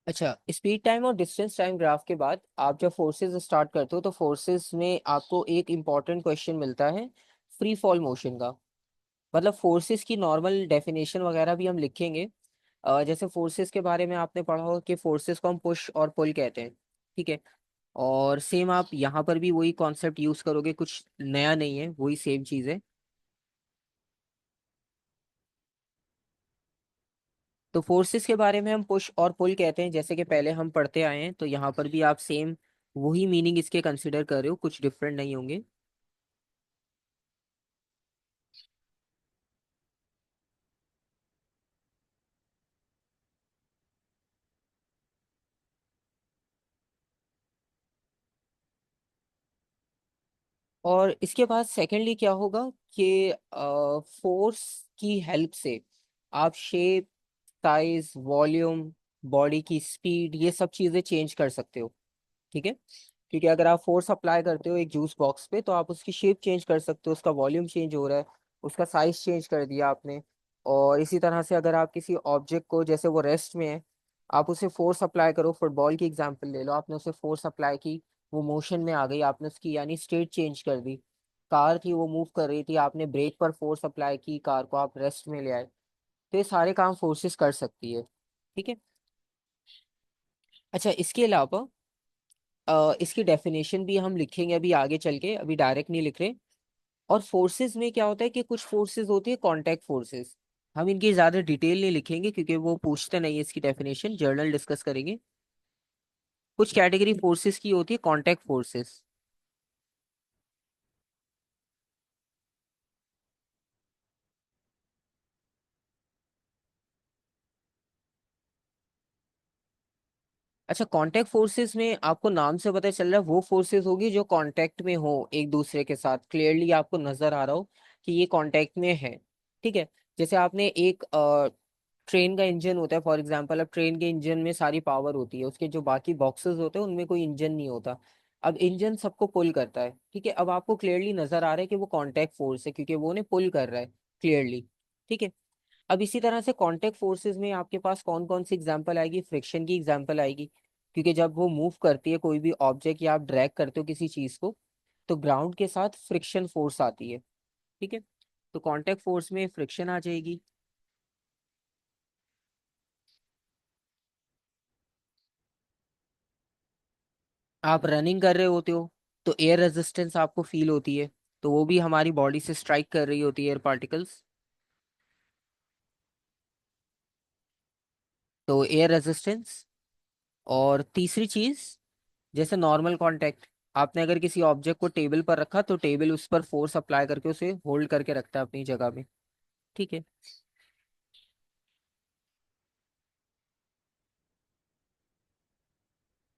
अच्छा, speed time और distance time graph के बाद आप जब फोर्सेस स्टार्ट करते हो तो फोर्सेस में आपको एक इम्पॉर्टेंट क्वेश्चन मिलता है फ्री फॉल मोशन का। मतलब फोर्सेस की नॉर्मल डेफिनेशन वगैरह भी हम लिखेंगे। जैसे फोर्सेस के बारे में आपने पढ़ा हो कि फोर्सेस को हम पुश और पुल कहते हैं। ठीक है। और सेम आप यहाँ पर भी वही कॉन्सेप्ट यूज करोगे, कुछ नया नहीं है, वही सेम चीज है। तो फोर्सेस के बारे में हम पुश और पुल कहते हैं, जैसे कि पहले हम पढ़ते आए हैं, तो यहाँ पर भी आप सेम वही मीनिंग इसके कंसिडर कर रहे हो, कुछ डिफरेंट नहीं होंगे। और इसके बाद सेकेंडली क्या होगा कि फोर्स की हेल्प से आप शेप, साइज, वॉल्यूम, बॉडी की स्पीड, ये सब चीजें चेंज कर सकते हो। ठीक है। क्योंकि अगर आप फोर्स अप्लाई करते हो एक जूस बॉक्स पे तो आप उसकी शेप चेंज कर सकते हो, उसका वॉल्यूम चेंज हो रहा है, उसका साइज चेंज कर दिया आपने। और इसी तरह से अगर आप किसी ऑब्जेक्ट को, जैसे वो रेस्ट में है, आप उसे फोर्स अप्लाई करो, फुटबॉल की एग्जांपल ले लो, आपने उसे फोर्स अप्लाई की, वो मोशन में आ गई, आपने उसकी यानी स्टेट चेंज कर दी। कार थी, वो मूव कर रही थी, आपने ब्रेक पर फोर्स अप्लाई की, कार को आप रेस्ट में ले आए। तो ये सारे काम फोर्सेस कर सकती है। ठीक है। अच्छा, इसके अलावा इसकी डेफिनेशन भी हम लिखेंगे अभी आगे चल के, अभी डायरेक्ट नहीं लिख रहे। और फोर्सेस में क्या होता है कि कुछ फोर्सेस होती है कॉन्टैक्ट फोर्सेस। हम इनकी ज्यादा डिटेल नहीं लिखेंगे क्योंकि वो पूछते नहीं है, इसकी डेफिनेशन जर्नल डिस्कस करेंगे। कुछ कैटेगरी फोर्सेस की होती है कॉन्टैक्ट फोर्सेस। अच्छा, कांटेक्ट फोर्सेस में आपको नाम से पता चल रहा है वो फोर्सेस होगी जो कांटेक्ट में हो एक दूसरे के साथ, क्लियरली आपको नजर आ रहा हो कि ये कांटेक्ट में है। ठीक है। जैसे आपने एक ट्रेन का इंजन होता है फॉर एग्जांपल, अब ट्रेन के इंजन में सारी पावर होती है, उसके जो बाकी बॉक्सेस होते हैं उनमें कोई इंजन नहीं होता। अब इंजन सबको पुल करता है। ठीक है। अब आपको क्लियरली नजर आ रहा है कि वो कांटेक्ट फोर्स है क्योंकि वो उन्हें पुल कर रहा है क्लियरली। ठीक है। अब इसी तरह से कांटेक्ट फोर्सेस में आपके पास कौन कौन सी एग्जांपल आएगी, फ्रिक्शन की एग्जांपल आएगी। क्योंकि जब वो मूव करती है कोई भी ऑब्जेक्ट या आप ड्रैग करते हो किसी चीज को, तो ग्राउंड के साथ फ्रिक्शन फोर्स आती है। ठीक है। तो कांटेक्ट फोर्स में फ्रिक्शन आ जाएगी। आप रनिंग कर रहे होते हो तो एयर रेजिस्टेंस आपको फील होती है, तो वो भी हमारी बॉडी से स्ट्राइक कर रही होती है एयर पार्टिकल्स। तो एयर रेजिस्टेंस। और तीसरी चीज, जैसे नॉर्मल कांटेक्ट, आपने अगर किसी ऑब्जेक्ट को टेबल पर रखा तो टेबल उस पर फोर्स अप्लाई करके उसे होल्ड करके रखता है अपनी जगह में। ठीक है।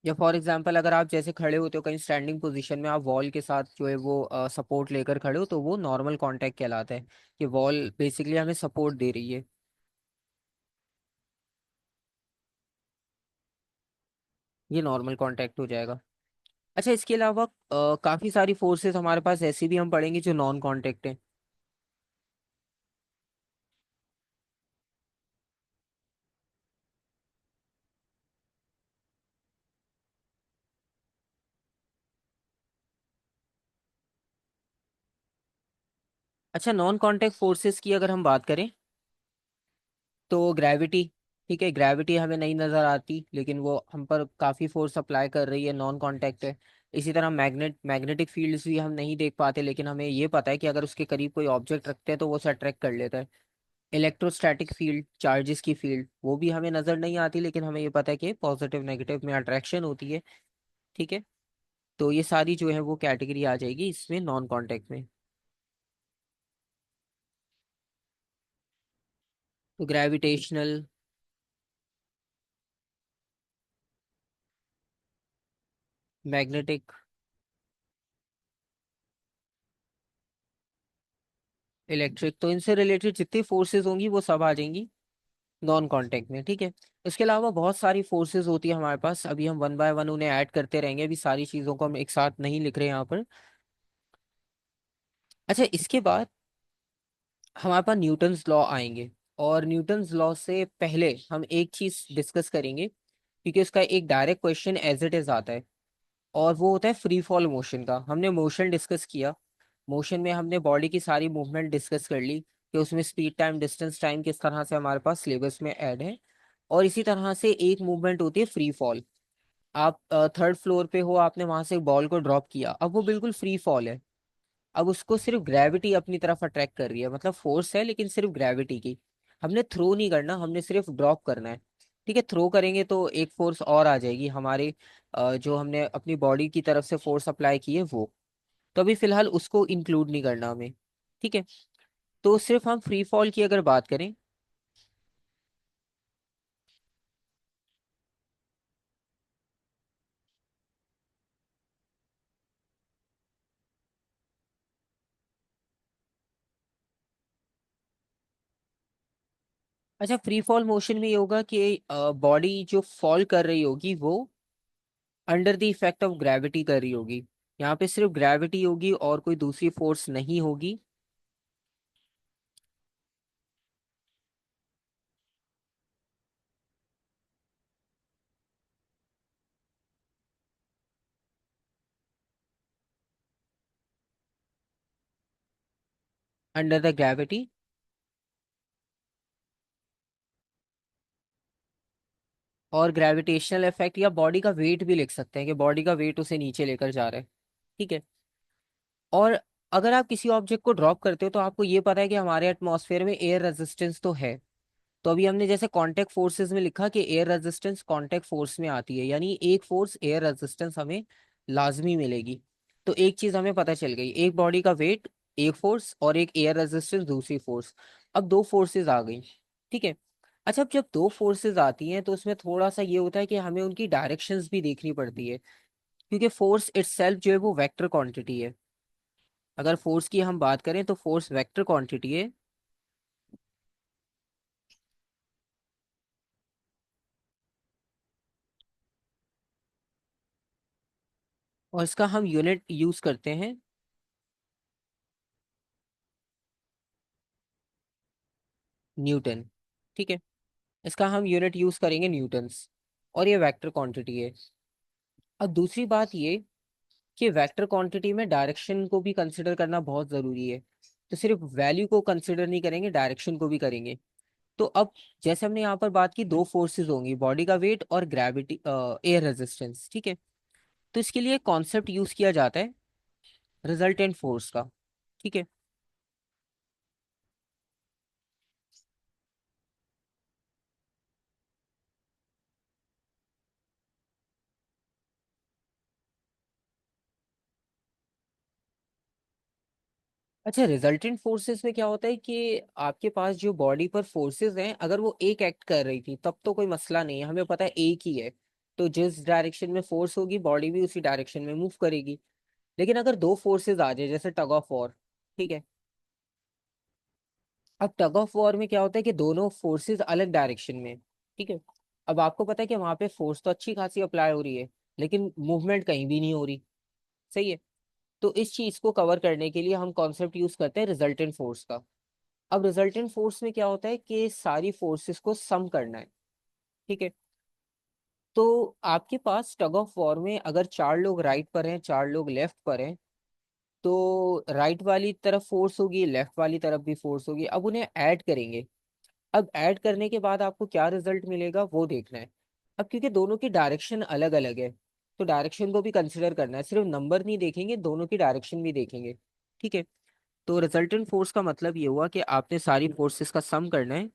या फॉर एग्जांपल अगर आप जैसे खड़े होते हो कहीं स्टैंडिंग पोजीशन में, आप वॉल के साथ जो है वो सपोर्ट लेकर खड़े हो, तो वो नॉर्मल कांटेक्ट कहलाता है कि वॉल बेसिकली हमें सपोर्ट दे रही है। ये नॉर्मल कांटेक्ट हो जाएगा। अच्छा, इसके अलावा काफी सारी फोर्सेस हमारे पास ऐसी भी हम पढ़ेंगे जो नॉन कांटेक्ट है। अच्छा, नॉन कांटेक्ट फोर्सेस की अगर हम बात करें तो ग्रेविटी। ठीक है, ग्रेविटी हमें नहीं नजर आती लेकिन वो हम पर काफी फोर्स अप्लाई कर रही है, नॉन कांटेक्ट है। इसी तरह मैग्नेटिक फील्ड्स भी हम नहीं देख पाते लेकिन हमें ये पता है कि अगर उसके करीब कोई ऑब्जेक्ट रखते हैं तो वो उसे अट्रैक्ट कर लेता है। इलेक्ट्रोस्टैटिक फील्ड, चार्जेस की फील्ड, वो भी हमें नजर नहीं आती लेकिन हमें ये पता है कि पॉजिटिव नेगेटिव में अट्रैक्शन होती है। ठीक है। तो ये सारी जो है वो कैटेगरी आ जाएगी इसमें नॉन कांटेक्ट में। तो ग्रेविटेशनल, मैग्नेटिक, इलेक्ट्रिक, तो इनसे रिलेटेड जितनी फोर्सेस होंगी वो सब आ जाएंगी नॉन कांटेक्ट में। ठीक है। इसके अलावा बहुत सारी फोर्सेस होती है हमारे पास, अभी हम वन बाय वन उन्हें ऐड करते रहेंगे, अभी सारी चीजों को हम एक साथ नहीं लिख रहे हैं यहाँ पर। अच्छा, इसके बाद हमारे पास न्यूटन्स लॉ आएंगे। और न्यूटन्स लॉ से पहले हम एक चीज डिस्कस करेंगे क्योंकि उसका एक direct question as it is आता है, और वो होता है फ्री फॉल मोशन का। हमने मोशन डिस्कस किया, मोशन में हमने बॉडी की सारी मूवमेंट डिस्कस कर ली कि उसमें स्पीड, टाइम, डिस्टेंस, टाइम किस तरह से हमारे पास सिलेबस में ऐड है। और इसी तरह से एक मूवमेंट होती है फ्री फॉल। आप थर्ड फ्लोर पे हो, आपने वहां से बॉल को ड्रॉप किया, अब वो बिल्कुल फ्री फॉल है। अब उसको सिर्फ ग्रेविटी अपनी तरफ अट्रैक्ट कर रही है, मतलब फोर्स है लेकिन सिर्फ ग्रेविटी की। हमने थ्रो नहीं करना, हमने सिर्फ ड्रॉप करना है। ठीक है, थ्रो करेंगे तो एक फोर्स और आ जाएगी हमारे, जो हमने अपनी बॉडी की तरफ से फोर्स अप्लाई की है वो। तो अभी फिलहाल उसको इंक्लूड नहीं करना हमें। ठीक है, तो सिर्फ हम फ्री फॉल की अगर बात करें। अच्छा, फ्री फॉल मोशन में ये होगा कि बॉडी जो फॉल कर रही होगी वो under the effect of gravity कर रही होगी। यहाँ पे सिर्फ ग्रेविटी होगी और कोई दूसरी फोर्स नहीं होगी। Under the gravity. और ग्रेविटेशनल इफेक्ट, या बॉडी का वेट भी लिख सकते हैं कि बॉडी का वेट उसे नीचे लेकर जा रहा है। ठीक है। और अगर आप किसी ऑब्जेक्ट को ड्रॉप करते हो तो आपको ये पता है कि हमारे एटमॉस्फेयर में एयर रेजिस्टेंस तो है। तो अभी हमने जैसे कांटेक्ट फोर्सेस में लिखा कि एयर रेजिस्टेंस कांटेक्ट फोर्स में आती है, यानी एक फोर्स एयर रेजिस्टेंस हमें लाजमी मिलेगी। तो एक चीज हमें पता चल गई, एक बॉडी का वेट एक फोर्स और एक एयर रेजिस्टेंस दूसरी फोर्स। अब दो फोर्सेस आ गई। ठीक है। अच्छा, अब जब दो फोर्सेस आती हैं तो उसमें थोड़ा सा ये होता है कि हमें उनकी डायरेक्शंस भी देखनी पड़ती है, क्योंकि फोर्स इटसेल्फ जो है वो वेक्टर क्वांटिटी है। अगर फोर्स की हम बात करें तो फोर्स वेक्टर क्वांटिटी है। और इसका हम यूनिट यूज करते हैं न्यूटन। ठीक है, इसका हम यूनिट यूज करेंगे न्यूटन्स। और ये वेक्टर क्वांटिटी है। अब दूसरी बात ये कि वेक्टर क्वांटिटी में डायरेक्शन को भी कंसिडर करना बहुत जरूरी है। तो सिर्फ वैल्यू को कंसिडर नहीं करेंगे, डायरेक्शन को भी करेंगे। तो अब जैसे हमने यहाँ पर बात की, दो फोर्सेस होंगी, बॉडी का वेट और ग्रेविटी, एयर रेजिस्टेंस। ठीक है। तो इसके लिए कॉन्सेप्ट यूज किया जाता है रिजल्टेंट फोर्स का। ठीक है। अच्छा, रिजल्टेंट फोर्सेस में क्या होता है कि आपके पास जो बॉडी पर फोर्सेस हैं, अगर वो एक एक्ट कर रही थी तब तो कोई मसला नहीं है, हमें पता है एक ही है। तो जिस डायरेक्शन में फोर्स होगी बॉडी भी उसी डायरेक्शन में मूव करेगी। लेकिन अगर दो फोर्सेस आ जाए, जैसे टग ऑफ वॉर। ठीक है। अब टग ऑफ वॉर में क्या होता है कि दोनों फोर्सेस अलग डायरेक्शन में। ठीक है। अब आपको पता है कि वहां पे फोर्स तो अच्छी खासी अप्लाई हो रही है, लेकिन मूवमेंट कहीं भी नहीं हो रही। सही है। तो इस चीज को कवर करने के लिए हम कॉन्सेप्ट यूज करते हैं रिजल्टेंट फोर्स का। अब रिजल्टेंट फोर्स में क्या होता है कि सारी फोर्सेस को सम करना है। ठीक है। तो आपके पास टग ऑफ वॉर में अगर चार लोग राइट पर हैं, चार लोग लेफ्ट पर हैं, तो राइट वाली तरफ फोर्स होगी, लेफ्ट वाली तरफ भी फोर्स होगी। अब उन्हें ऐड करेंगे। अब ऐड करने के बाद आपको क्या रिजल्ट मिलेगा वो देखना है। अब क्योंकि दोनों की डायरेक्शन अलग अलग है, तो डायरेक्शन को भी कंसिडर करना है, सिर्फ नंबर नहीं देखेंगे, दोनों की डायरेक्शन भी देखेंगे। ठीक है। तो रिजल्टेंट फोर्स का मतलब ये हुआ कि आपने सारी फोर्सेस का सम करना है।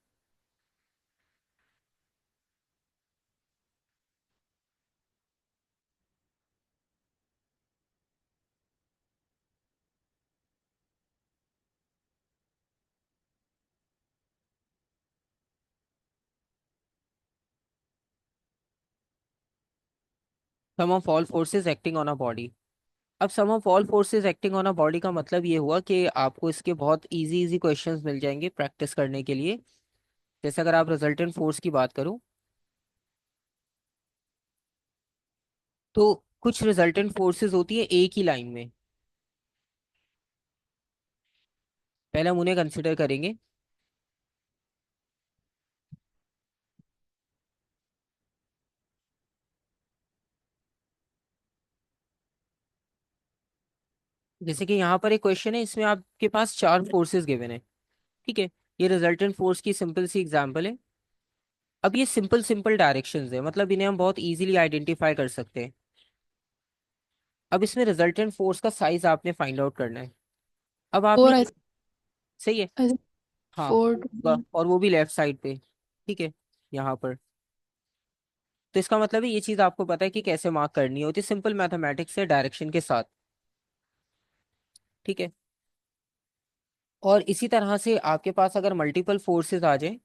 Sum of all forces acting on a body. अब sum of all forces acting on a body का मतलब ये हुआ कि आपको इसके बहुत इजी इजी क्वेश्चंस मिल जाएंगे प्रैक्टिस करने के लिए। जैसे अगर आप रिजल्टेंट फोर्स की बात करो, तो कुछ रिजल्टेंट फोर्सेस होती है एक ही लाइन में। पहले हम उन्हें कंसिडर करेंगे। जैसे कि यहाँ पर एक क्वेश्चन है, इसमें आपके पास चार फोर्सेस गिवन है। ठीक है, ये रिजल्टेंट फोर्स की सिंपल सी एग्जांपल है। अब ये सिंपल सिंपल डायरेक्शंस है, मतलब इन्हें हम बहुत इजीली आइडेंटिफाई कर सकते हैं। अब इसमें रिजल्टेंट फोर्स का साइज आपने फाइंड आउट करना है। अब आपने फोर आई सही है। थिंक। हाँ फोर टू होगा, बी। और वो भी लेफ्ट साइड पे। ठीक है, यहाँ पर। तो इसका मतलब है ये चीज आपको पता है कि कैसे मार्क करनी होती है, सिंपल मैथमेटिक्स से डायरेक्शन के साथ। ठीक है, और इसी तरह से आपके पास अगर मल्टीपल फोर्सेस आ जाए,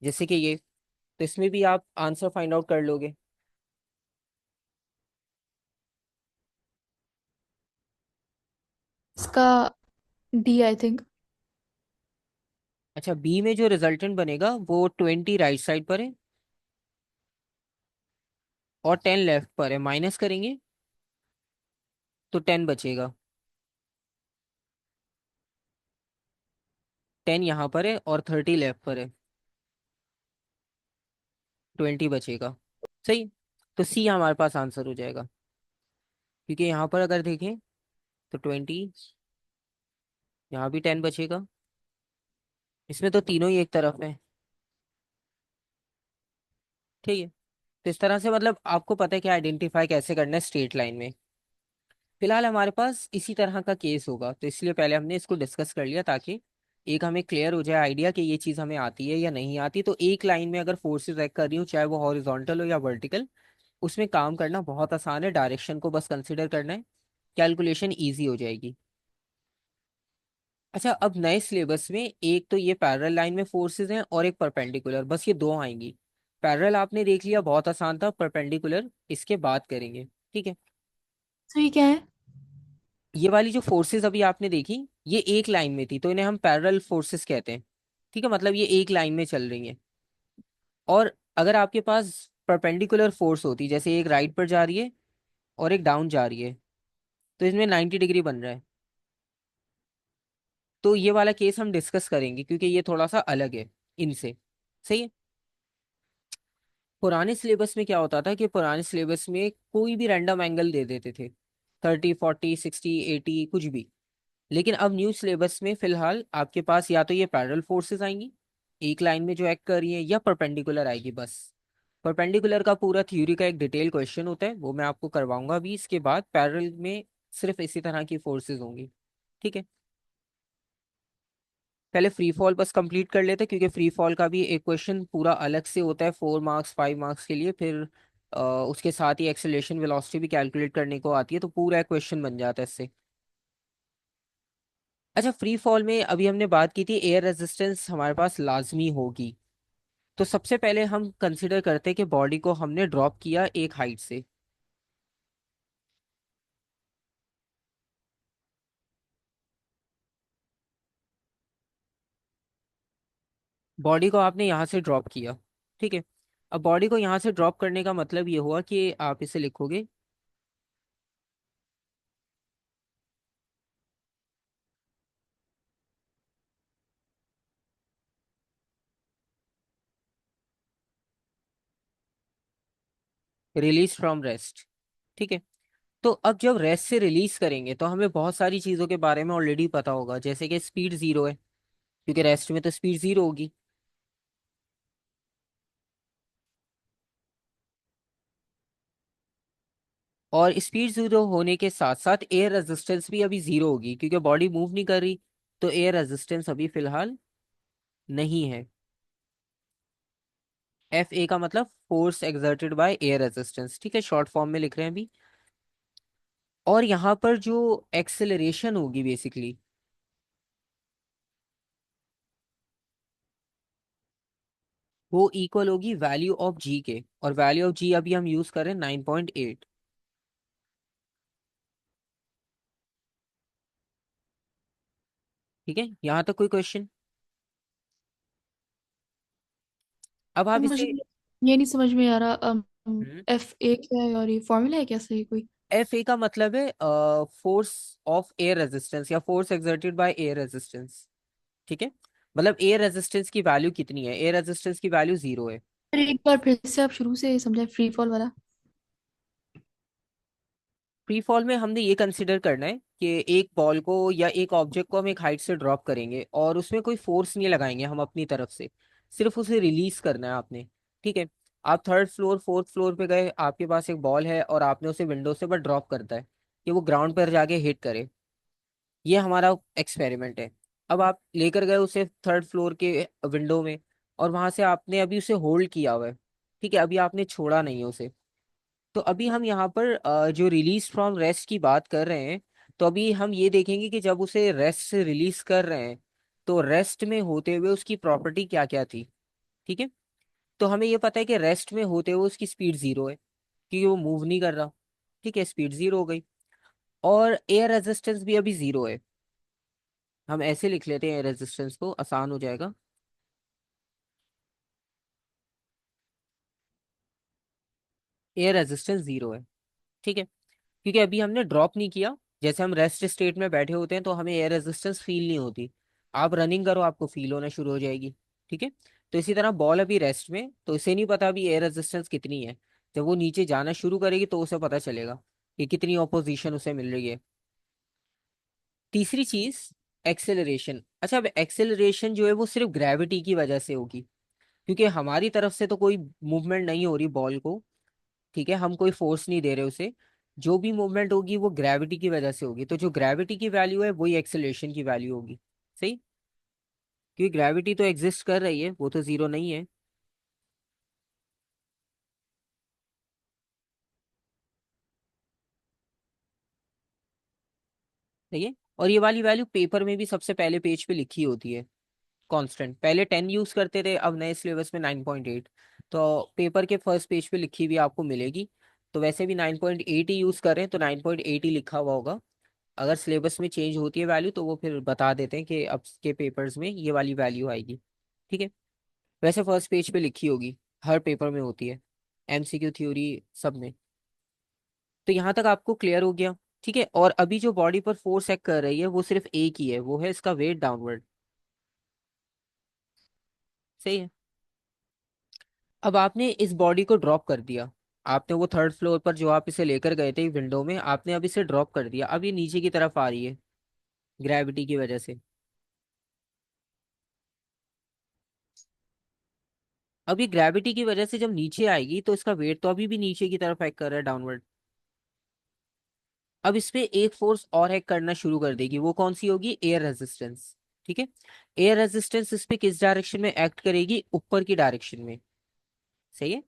जैसे कि ये, तो इसमें भी आप आंसर फाइंड आउट कर लोगे। इसका डी आई थिंक। अच्छा, बी में जो रिजल्टेंट बनेगा वो 20 राइट साइड पर है और 10 लेफ्ट पर है, माइनस करेंगे तो 10 बचेगा। 10 यहाँ पर है और 30 लेफ्ट पर है, 20 बचेगा। सही। तो सी हमारे पास आंसर हो जाएगा, क्योंकि यहाँ पर अगर देखें तो 20, यहाँ भी 10 बचेगा। इसमें तो तीनों ही एक तरफ है। ठीक है, तो इस तरह से मतलब आपको पता है कि आइडेंटिफाई कैसे करना है स्ट्रेट लाइन में। फिलहाल हमारे पास इसी तरह का केस होगा, तो इसलिए पहले हमने इसको डिस्कस कर लिया, ताकि एक हमें क्लियर हो जाए आइडिया कि ये चीज़ हमें आती है या नहीं आती। तो एक लाइन में अगर फोर्सेस एक्ट कर रही हूँ, चाहे वो हॉरिजॉन्टल हो या वर्टिकल, उसमें काम करना बहुत आसान है, डायरेक्शन को बस कंसिडर करना है, कैलकुलेशन ईजी हो जाएगी। अच्छा, अब नए सिलेबस में एक तो ये पैरेलल लाइन में फोर्सेस हैं और एक परपेंडिकुलर, बस ये दो आएंगी। पैरेलल आपने देख लिया, बहुत आसान था, परपेंडिकुलर इसके बाद करेंगे। ठीक है, तो ये क्या है? ये वाली जो फोर्सेस अभी आपने देखी, ये एक लाइन में थी, तो इन्हें हम पैरेलल फोर्सेस कहते हैं। ठीक है, मतलब ये एक लाइन में चल रही हैं। और अगर आपके पास परपेंडिकुलर फोर्स होती, जैसे एक राइट पर जा रही है और एक डाउन जा रही है, तो इसमें 90 डिग्री बन रहा है। तो ये वाला केस हम डिस्कस करेंगे, क्योंकि ये थोड़ा सा अलग है इनसे। सही है। पुराने सिलेबस में क्या होता था कि पुराने सिलेबस में कोई भी रैंडम एंगल दे देते थे, 30, 40, 60, 80, कुछ भी। लेकिन अब न्यू सिलेबस में फिलहाल आपके पास या तो ये पैरेलल फोर्सेस आएंगी एक लाइन में जो एक्ट कर रही है, या परपेंडिकुलर आएगी बस। परपेंडिकुलर का पूरा थ्योरी का एक डिटेल क्वेश्चन होता है, वो मैं आपको करवाऊंगा अभी। इसके बाद पैरेलल में सिर्फ इसी तरह की फोर्सेस होंगी। ठीक है, पहले फ्री फॉल बस कंप्लीट कर लेते हैं, क्योंकि फ्री फॉल का भी एक क्वेश्चन पूरा अलग से होता है, 4 मार्क्स 5 मार्क्स के लिए। फिर उसके साथ ही एक्सेलरेशन वेलोसिटी भी कैलकुलेट करने को आती है, तो पूरा एक क्वेश्चन बन जाता है इससे। अच्छा, फ्री फॉल में अभी हमने बात की थी एयर रेजिस्टेंस हमारे पास लाजमी होगी। तो सबसे पहले हम कंसिडर करते हैं कि बॉडी को हमने ड्रॉप किया एक हाइट से। बॉडी को आपने यहाँ से ड्रॉप किया। ठीक है, अब बॉडी को यहाँ से ड्रॉप करने का मतलब ये हुआ कि आप इसे लिखोगे, रिलीज फ्रॉम रेस्ट। ठीक है, तो अब जब रेस्ट से रिलीज करेंगे तो हमें बहुत सारी चीजों के बारे में ऑलरेडी पता होगा, जैसे कि स्पीड जीरो है, क्योंकि रेस्ट में तो स्पीड जीरो होगी। और स्पीड जीरो होने के साथ साथ एयर रेजिस्टेंस भी अभी जीरो होगी, क्योंकि बॉडी मूव नहीं कर रही। तो एयर रेजिस्टेंस अभी फिलहाल नहीं है। एफ ए का मतलब force exerted by air resistance. ठीक है, शॉर्ट फॉर्म में लिख रहे हैं अभी। और यहाँ पर जो एक्सेलरेशन होगी बेसिकली, वो इक्वल होगी वैल्यू ऑफ जी के, और वैल्यू ऑफ जी अभी हम यूज करें 9.8। ठीक है, यहाँ तक कोई क्वेश्चन? अब आप मुझे इसे, ये नहीं समझ में आ रहा। एफ ए क्या है और ये फॉर्मूला है क्या सही कोई? एफ ए का मतलब है फोर्स ऑफ एयर रेजिस्टेंस, या force exerted by air resistance. ठीक है, मतलब एयर रेजिस्टेंस की वैल्यू कितनी है, एयर रेजिस्टेंस की वैल्यू जीरो है। अरे एक बार फिर से आप शुरू से समझाए फ्री फॉल वाला। फ्री फॉल में हमने ये कंसिडर करना है कि एक बॉल को या एक ऑब्जेक्ट को हम एक हाइट से ड्रॉप करेंगे और उसमें कोई फोर्स नहीं लगाएंगे हम अपनी तरफ से, सिर्फ उसे रिलीज करना है आपने। ठीक है। आप थर्ड फ्लोर फोर्थ फ्लोर पे गए, आपके पास एक बॉल है और आपने उसे विंडो से बस ड्रॉप करता है कि वो ग्राउंड पर जाके हिट करे। ये हमारा एक्सपेरिमेंट है। अब आप लेकर गए उसे थर्ड फ्लोर के विंडो में, और वहां से आपने अभी उसे होल्ड किया हुआ है। ठीक है, अभी आपने छोड़ा नहीं है उसे। तो अभी हम यहाँ पर जो रिलीज फ्रॉम रेस्ट की बात कर रहे हैं, तो अभी हम ये देखेंगे कि जब उसे रेस्ट से रिलीज कर रहे हैं तो रेस्ट में होते हुए उसकी प्रॉपर्टी क्या क्या थी। ठीक है। तो हमें ये पता है कि रेस्ट में होते हुए उसकी स्पीड जीरो है, क्योंकि वो मूव नहीं कर रहा। ठीक है, स्पीड जीरो हो गई। और एयर रेजिस्टेंस भी अभी जीरो है। हम ऐसे लिख लेते हैं एयर रेजिस्टेंस को, आसान हो जाएगा। एयर रेजिस्टेंस जीरो है। ठीक है, क्योंकि अभी हमने ड्रॉप नहीं किया। जैसे हम रेस्ट स्टेट में बैठे होते हैं तो हमें एयर रेजिस्टेंस फील नहीं होती। आप रनिंग करो, आपको फील होना शुरू हो जाएगी। ठीक है। तो इसी तरह बॉल अभी रेस्ट में, तो इसे नहीं पता अभी एयर रेजिस्टेंस कितनी है। जब वो नीचे जाना शुरू करेगी तो उसे पता चलेगा कि कितनी ऑपोजिशन उसे मिल रही है। तीसरी चीज, एक्सेलरेशन। अच्छा, अब एक्सेलरेशन जो है वो सिर्फ ग्रेविटी की वजह से होगी, क्योंकि हमारी तरफ से तो कोई मूवमेंट नहीं हो रही बॉल को। ठीक है, हम कोई फोर्स नहीं दे रहे उसे। जो भी मूवमेंट होगी वो ग्रेविटी की वजह से होगी, तो जो ग्रेविटी की वैल्यू है वही एक्सेलरेशन की वैल्यू होगी। सही। क्योंकि ग्रेविटी तो एग्जिस्ट कर रही है, वो तो जीरो नहीं है। ठीक है। और ये वाली वैल्यू पेपर में भी सबसे पहले पेज पे लिखी होती है। कांस्टेंट पहले 10 यूज करते थे, अब नए सिलेबस में 9.8। तो पेपर के फर्स्ट पेज पे लिखी हुई आपको मिलेगी। तो वैसे भी 9.8 ही यूज करें तो 9.8 ही लिखा हुआ होगा। अगर सिलेबस में चेंज होती है वैल्यू तो वो फिर बता देते हैं कि अब के पेपर्स में ये वाली वैल्यू आएगी। ठीक है। वैसे फर्स्ट पेज पे लिखी होगी, हर पेपर में होती है, एमसीक्यू थ्योरी सब में। तो यहाँ तक आपको क्लियर हो गया। ठीक है। और अभी जो बॉडी पर फोर्स एक्ट कर रही है वो सिर्फ एक ही है, वो है इसका वेट डाउनवर्ड। सही है। अब आपने इस बॉडी को ड्रॉप कर दिया। आपने वो थर्ड फ्लोर पर जो आप इसे लेकर गए थे विंडो में, आपने अब इसे ड्रॉप कर दिया, अब ये नीचे की तरफ आ रही है ग्रेविटी की वजह से। अब ये ग्रेविटी की वजह से जब नीचे आएगी तो इसका वेट तो अभी भी नीचे की तरफ एक्ट कर रहा है, डाउनवर्ड। अब इस पे एक फोर्स और एक्ट करना शुरू कर देगी, वो कौन सी होगी? Air resistance. ठीक है। एयर रेजिस्टेंस इस पे किस डायरेक्शन में एक्ट करेगी? ऊपर की डायरेक्शन में। सही है।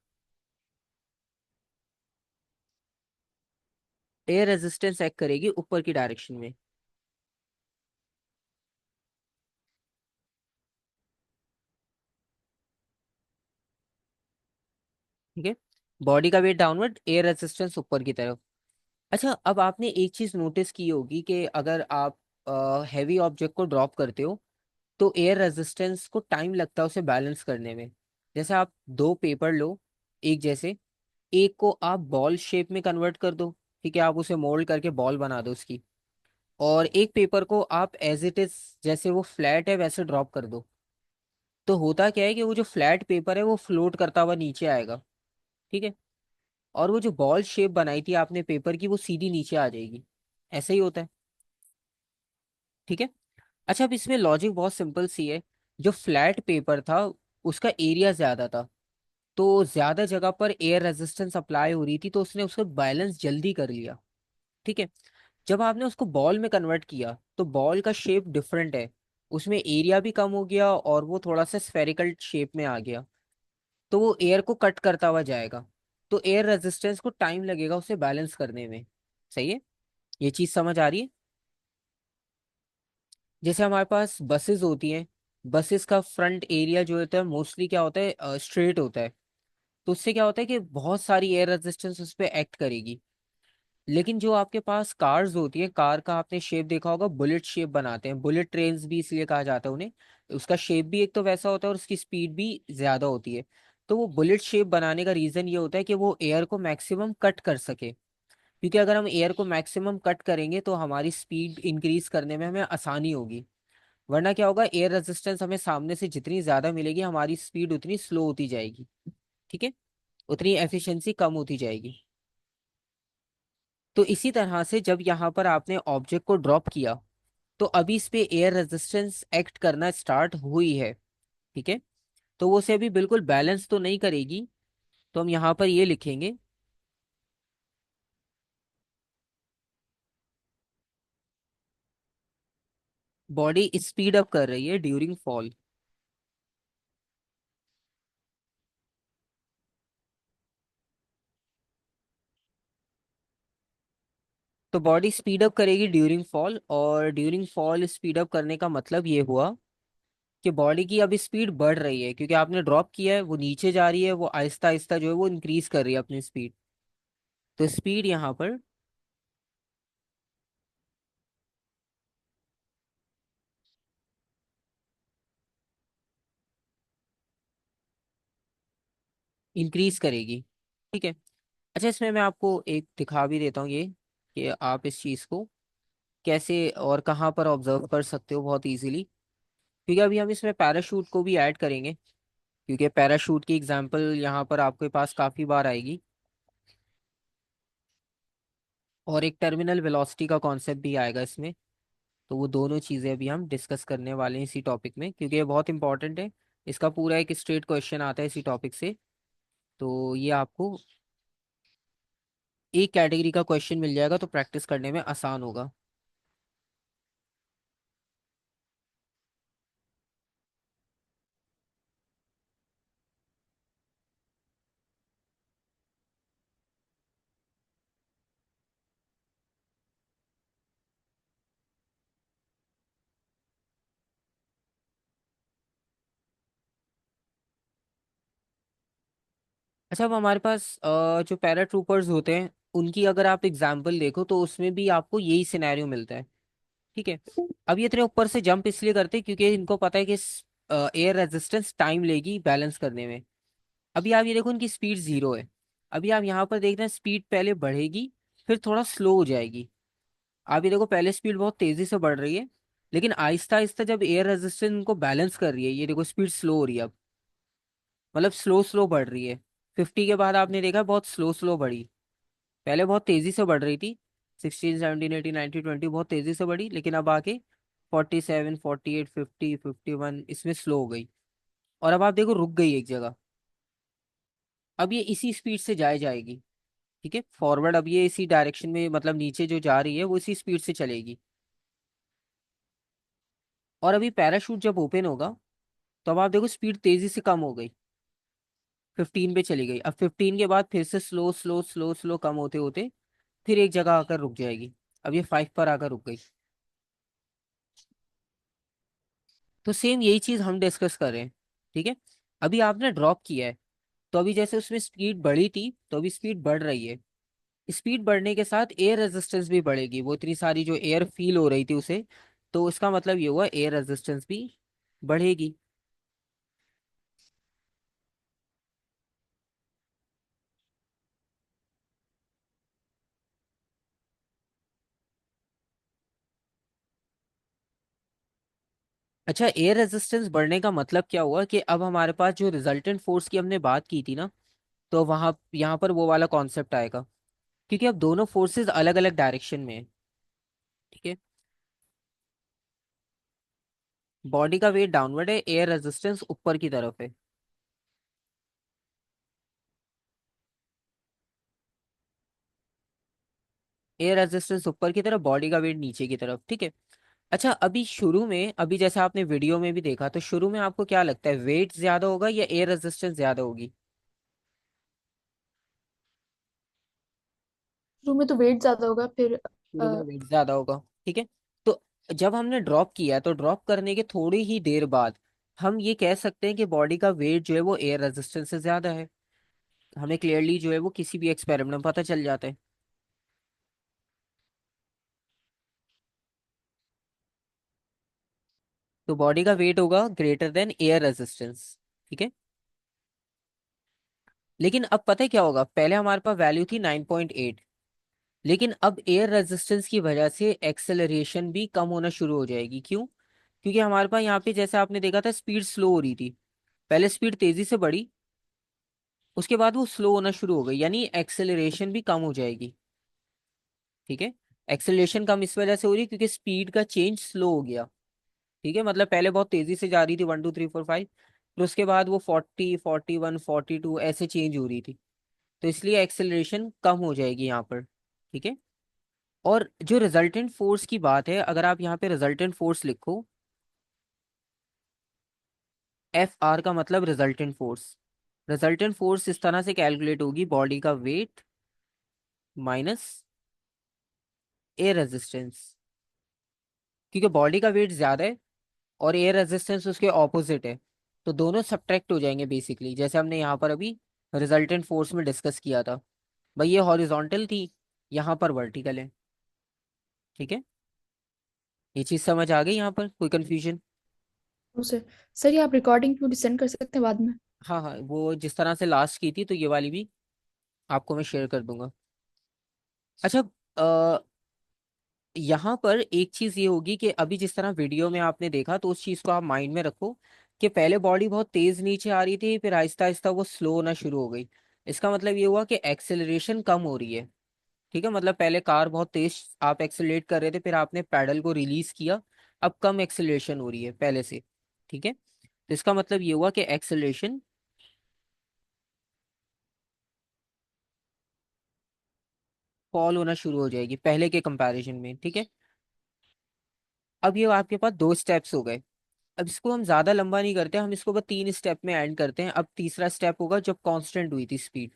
एयर रेजिस्टेंस एक्ट करेगी ऊपर की डायरेक्शन में। ठीक है। बॉडी का वेट डाउनवर्ड, एयर रेजिस्टेंस ऊपर की तरफ। अच्छा, अब आपने एक चीज नोटिस की होगी कि अगर आप हैवी ऑब्जेक्ट को ड्रॉप करते हो तो एयर रेजिस्टेंस को टाइम लगता है उसे बैलेंस करने में। जैसे आप दो पेपर लो एक जैसे, एक को आप बॉल शेप में कन्वर्ट कर दो। ठीक है, आप उसे मोल्ड करके बॉल बना दो उसकी। और एक पेपर को आप एज इट इज, जैसे वो फ्लैट है वैसे ड्रॉप कर दो। तो होता क्या है कि वो जो फ्लैट पेपर है वो फ्लोट करता हुआ नीचे आएगा। ठीक है। और वो जो बॉल शेप बनाई थी आपने पेपर की, वो सीधी नीचे आ जाएगी। ऐसा ही होता है। ठीक है। अच्छा, अब इसमें लॉजिक बहुत सिंपल सी है। जो फ्लैट पेपर था उसका एरिया ज्यादा था, तो ज्यादा जगह पर एयर रेजिस्टेंस अप्लाई हो रही थी, तो उसने उसको बैलेंस जल्दी कर लिया। ठीक है। जब आपने उसको बॉल में कन्वर्ट किया तो बॉल का शेप डिफरेंट है, उसमें एरिया भी कम हो गया और वो थोड़ा सा स्फेरिकल शेप में आ गया। तो वो एयर को कट करता हुआ जाएगा। तो एयर रेजिस्टेंस को टाइम लगेगा उसे बैलेंस करने में। सही है। ये चीज समझ आ रही है? जैसे हमारे पास बसेस होती हैं, बसेस का फ्रंट एरिया जो होता है मोस्टली क्या होता है, स्ट्रेट होता है। तो उससे क्या होता है कि बहुत सारी एयर रेजिस्टेंस उस पर एक्ट करेगी। लेकिन जो आपके पास कार्स होती है, कार का आपने शेप देखा होगा, बुलेट शेप बनाते हैं, बुलेट ट्रेन्स भी इसलिए कहा जाता है उन्हें। उसका शेप भी एक तो वैसा होता है और उसकी स्पीड भी ज्यादा होती है। तो वो बुलेट शेप बनाने का रीजन ये होता है कि वो एयर को मैक्सिमम कट कर सके। क्योंकि अगर हम एयर को मैक्सिमम कट करेंगे तो हमारी स्पीड इंक्रीज करने में हमें आसानी होगी। वरना क्या होगा, एयर रेजिस्टेंस हमें सामने से जितनी ज्यादा मिलेगी हमारी स्पीड उतनी स्लो होती जाएगी। ठीक है। उतनी एफिशिएंसी कम होती जाएगी। तो इसी तरह से जब यहाँ पर आपने ऑब्जेक्ट को ड्रॉप किया, तो अभी इस पे एयर रेजिस्टेंस एक्ट करना स्टार्ट हुई है। ठीक है। तो वो उसे अभी बिल्कुल बैलेंस तो नहीं करेगी। तो हम यहाँ पर ये लिखेंगे, बॉडी स्पीड अप कर रही है ड्यूरिंग फॉल। तो बॉडी स्पीड अप करेगी ड्यूरिंग फॉल, और ड्यूरिंग फॉल स्पीड अप करने का मतलब ये हुआ कि बॉडी की अब स्पीड बढ़ रही है, क्योंकि आपने ड्रॉप किया है, वो नीचे जा रही है, वो आहिस्ता आहिस्ता जो है वो इंक्रीज कर रही है अपनी स्पीड। तो स्पीड यहाँ पर इंक्रीज करेगी। ठीक है। अच्छा, इसमें मैं आपको एक दिखा भी देता हूँ ये, कि आप इस चीज़ को कैसे और कहाँ पर ऑब्जर्व कर सकते हो बहुत इजीली। क्योंकि अभी हम इसमें पैराशूट को भी ऐड करेंगे, क्योंकि पैराशूट की एग्जांपल यहाँ पर आपके पास काफ़ी बार आएगी। और एक टर्मिनल वेलोसिटी का कॉन्सेप्ट भी आएगा इसमें। तो वो दोनों चीज़ें अभी हम डिस्कस करने वाले हैं इसी टॉपिक में, क्योंकि ये बहुत इंपॉर्टेंट है। इसका पूरा एक स्ट्रेट क्वेश्चन आता है इसी टॉपिक से। तो ये आपको एक कैटेगरी का क्वेश्चन मिल जाएगा, तो प्रैक्टिस करने में आसान होगा। अच्छा, अब हमारे पास जो पैरा ट्रूपर्स होते हैं, उनकी अगर आप एग्जाम्पल देखो तो उसमें भी आपको यही सिनेरियो मिलता है। ठीक है। अब ये इतने ऊपर से जंप इसलिए करते हैं क्योंकि इनको पता है कि एयर रेजिस्टेंस टाइम लेगी बैलेंस करने में। अभी आप ये देखो, उनकी स्पीड 0 है। अभी आप यहाँ पर देख रहे हैं, स्पीड पहले बढ़ेगी, फिर थोड़ा स्लो हो जाएगी। आप ये देखो, पहले स्पीड बहुत तेजी से बढ़ रही है, लेकिन आहिस्ता आहिस्ता जब एयर रेजिस्टेंस उनको बैलेंस कर रही है, ये देखो स्पीड स्लो हो रही है अब। मतलब स्लो स्लो बढ़ रही है। 50 के बाद आपने देखा बहुत स्लो स्लो बढ़ी। पहले बहुत तेजी से बढ़ रही थी, 16, 17, 18, 19, 20 बहुत तेजी से बढ़ी, लेकिन अब आके 47, 48, 50, 51 इसमें स्लो हो गई। और अब आप देखो रुक गई एक जगह। अब ये इसी स्पीड से जाएगी। ठीक है, फॉरवर्ड अब ये इसी डायरेक्शन में, मतलब नीचे जो जा रही है वो इसी स्पीड से चलेगी। और अभी पैराशूट जब ओपन होगा, तो अब आप देखो स्पीड तेजी से कम हो गई, 15 पे चली गई। अब 15 के बाद फिर से स्लो स्लो स्लो स्लो कम होते होते फिर एक जगह आकर रुक जाएगी। अब ये 5 पर आकर रुक गई। तो सेम यही चीज हम डिस्कस कर रहे हैं। ठीक है। अभी आपने ड्रॉप किया है, तो अभी जैसे उसमें स्पीड बढ़ी थी, तो अभी स्पीड बढ़ रही है। स्पीड बढ़ने के साथ एयर रेजिस्टेंस भी बढ़ेगी, वो इतनी सारी जो एयर फील हो रही थी उसे। तो इसका मतलब ये हुआ एयर रेजिस्टेंस भी बढ़ेगी। अच्छा, एयर रेजिस्टेंस बढ़ने का मतलब क्या हुआ कि अब हमारे पास जो रिजल्टेंट फोर्स की हमने बात की थी ना, तो वहां यहाँ पर वो वाला कॉन्सेप्ट आएगा। क्योंकि अब दोनों फोर्सेस अलग अलग डायरेक्शन में है। ठीक है। बॉडी का वेट डाउनवर्ड है, एयर रेजिस्टेंस ऊपर की तरफ है। एयर रेजिस्टेंस ऊपर की तरफ, बॉडी का वेट नीचे की तरफ। ठीक है। अच्छा, अभी शुरू में, अभी जैसे आपने वीडियो में भी देखा, तो शुरू में आपको क्या लगता है, वेट ज्यादा होगा या एयर रेजिस्टेंस ज्यादा होगी? शुरू में तो वेट ज्यादा होगा, फिर शुरू में वेट ज्यादा होगा। ठीक है। तो जब हमने ड्रॉप किया, तो ड्रॉप करने के थोड़ी ही देर बाद हम ये कह सकते हैं कि बॉडी का वेट जो है वो एयर रेजिस्टेंस से ज्यादा है। हमें क्लियरली जो है वो किसी भी एक्सपेरिमेंट में पता चल जाता है। तो बॉडी का वेट होगा ग्रेटर देन एयर रेजिस्टेंस। ठीक है। लेकिन अब पता है क्या होगा, पहले हमारे पास वैल्यू थी 9.8, लेकिन अब एयर रेजिस्टेंस की वजह से एक्सेलरेशन भी कम होना शुरू हो जाएगी। क्यों? क्योंकि हमारे पास यहाँ पे जैसे आपने देखा था स्पीड स्लो हो रही थी। पहले स्पीड तेजी से बढ़ी, उसके बाद वो स्लो होना शुरू हो गई, यानी एक्सेलरेशन भी कम हो जाएगी। ठीक है। एक्सेलरेशन कम इस वजह से हो रही है क्योंकि स्पीड का चेंज स्लो हो गया। ठीक है, मतलब पहले बहुत तेजी से जा रही थी 1 2 3 4 5, फिर उसके बाद वो 40 41 42 ऐसे चेंज हो रही थी। तो इसलिए एक्सेलरेशन कम हो जाएगी यहाँ पर। ठीक है। और जो रिजल्टेंट फोर्स की बात है, अगर आप यहाँ पे रिजल्टेंट फोर्स लिखो, FR का मतलब रिजल्टेंट फोर्स। रिजल्टेंट फोर्स इस तरह से कैलकुलेट होगी, बॉडी का वेट माइनस एयर रेजिस्टेंस। क्योंकि बॉडी का वेट ज्यादा है और एयर रेजिस्टेंस उसके ऑपोजिट है, तो दोनों सब्ट्रैक्ट हो जाएंगे बेसिकली, जैसे हमने यहाँ पर अभी रिजल्टेंट फोर्स में डिस्कस किया था। भाई ये हॉरिजॉन्टल थी, यहाँ पर वर्टिकल है। ठीक है। ये चीज समझ आ गई, यहाँ पर कोई कंफ्यूजन? उसे सर, ये आप रिकॉर्डिंग मुझे सेंड कर सकते हैं बाद में? हाँ हाँ, वो जिस तरह से लास्ट की थी तो ये वाली भी आपको मैं शेयर कर दूंगा। अच्छा, यहाँ पर एक चीज ये होगी कि अभी जिस तरह वीडियो में आपने देखा, तो उस चीज को आप माइंड में रखो कि पहले बॉडी बहुत तेज नीचे आ रही थी, फिर आहिस्ता आहिस्ता वो स्लो होना शुरू हो गई। इसका मतलब ये हुआ कि एक्सेलरेशन कम हो रही है। ठीक है, मतलब पहले कार बहुत तेज आप एक्सेलरेट कर रहे थे, फिर आपने पैडल को रिलीज किया, अब कम एक्सेलरेशन हो रही है पहले से। ठीक है, तो इसका मतलब ये हुआ कि एक्सेलरेशन फॉल होना शुरू हो जाएगी पहले के कंपैरिजन में। ठीक है। अब ये आपके पास दो स्टेप्स हो गए। अब इसको हम ज्यादा लंबा नहीं करते, हम इसको बस 3 स्टेप में एंड करते हैं। अब तीसरा स्टेप होगा जब कांस्टेंट हुई थी स्पीड।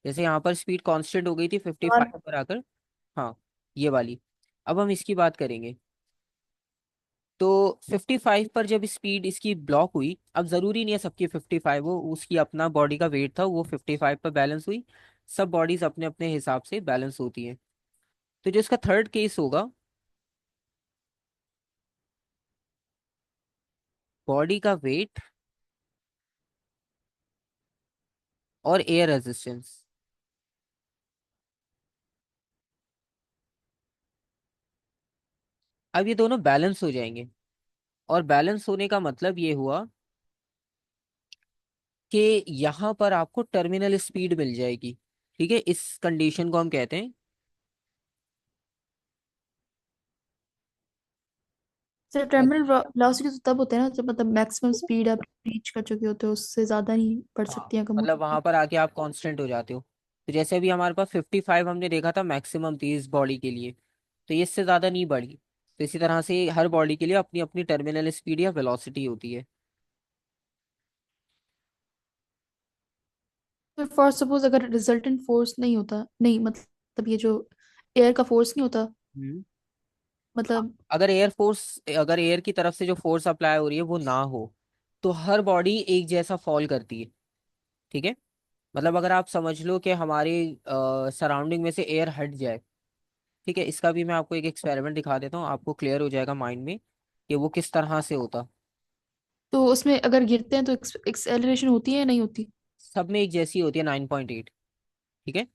जैसे यहाँ पर स्पीड कांस्टेंट हो गई थी फिफ्टी और फाइव पर आकर। हाँ, ये वाली। अब हम इसकी बात करेंगे। तो 55 पर जब स्पीड इसकी ब्लॉक हुई, अब जरूरी नहीं है सबकी 55 हो, उसकी अपना बॉडी का वेट था, वो 55 पर बैलेंस हुई। सब बॉडीज अपने अपने हिसाब से बैलेंस होती हैं। तो जो इसका थर्ड केस होगा, बॉडी का वेट और एयर रेजिस्टेंस, अब ये दोनों बैलेंस हो जाएंगे। और बैलेंस होने का मतलब ये हुआ कि यहाँ पर आपको टर्मिनल स्पीड मिल जाएगी। ठीक है, इस कंडीशन को हम कहते हैं। सर, टर्मिनल वेलोसिटी तो तब होते हैं ना जब मतलब मैक्सिमम स्पीड आप रीच कर चुके होते हो, उससे ज्यादा नहीं बढ़ हाँ, सकती या कम हो मतलब सकती। वहां पर आके आप कांस्टेंट हो जाते हो। तो जैसे अभी हमारे पास 55 हमने देखा था मैक्सिमम थी इस बॉडी के लिए, तो ये इससे ज्यादा नहीं बढ़ी। तो इसी तरह से हर बॉडी के लिए अपनी अपनी टर्मिनल स्पीड या वेलोसिटी होती है। तो फॉर सपोज अगर रिजल्टेंट फोर्स नहीं होता, नहीं मतलब ये जो एयर का फोर्स नहीं होता, हम्म। हाँ, मतलब अगर एयर की तरफ से जो फोर्स अप्लाई हो रही है वो ना हो, तो हर बॉडी एक जैसा फॉल करती है। ठीक है, मतलब अगर आप समझ लो कि हमारे सराउंडिंग में से एयर हट जाए। ठीक है, इसका भी मैं आपको एक एक्सपेरिमेंट दिखा देता हूँ, आपको क्लियर हो जाएगा माइंड में कि वो किस तरह से होता। तो उसमें अगर गिरते हैं तो एक्सेलरेशन होती है या नहीं होती? सब में एक जैसी होती है 9.8। ठीक है,